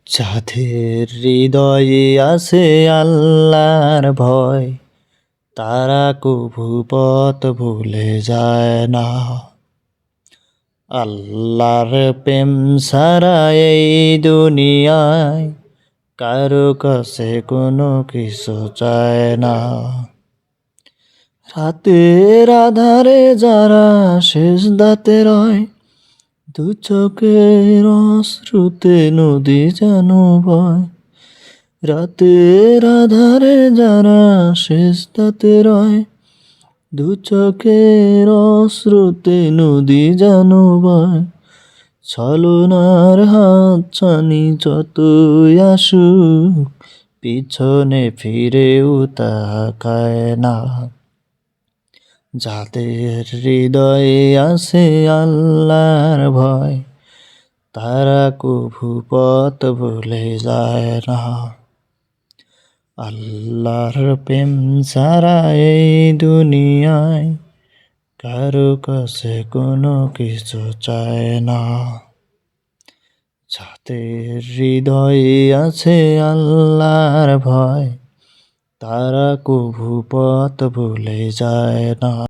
যাদের হৃদয়ে আছে আল্লাহর ভয়, তারা কভু পথ ভুলে যায় না। আল্লাহর প্রেম ছাড়া এই দুনিয়ায় কারো কাছে কোনো কিছু চায় না। রাতের আধারে যারা সেজদাতে রয়, দু চোখের অশ্রুতে নদী যেন বয়। রাতের আধারে যারা সেজদাতে রয়, দু চোখের অশ্রুতে নদী যেন বয়। ছলনার হাত ছানি যতই আসুক, পিছনে ফিরেও তাকায় না। যাদের হৃদয়ে আছে আল্লাহর ভয়, তারা কভু পথ ভুলে যায় না। আল্লাহর প্রেম ছাড়া এই দুনিয়ায় কারো কাছে কোনো কিছু চায় না। যাদের হৃদয়ে আছে আল্লাহর ভয়, তারা কভু পথ ভুলে যায় না।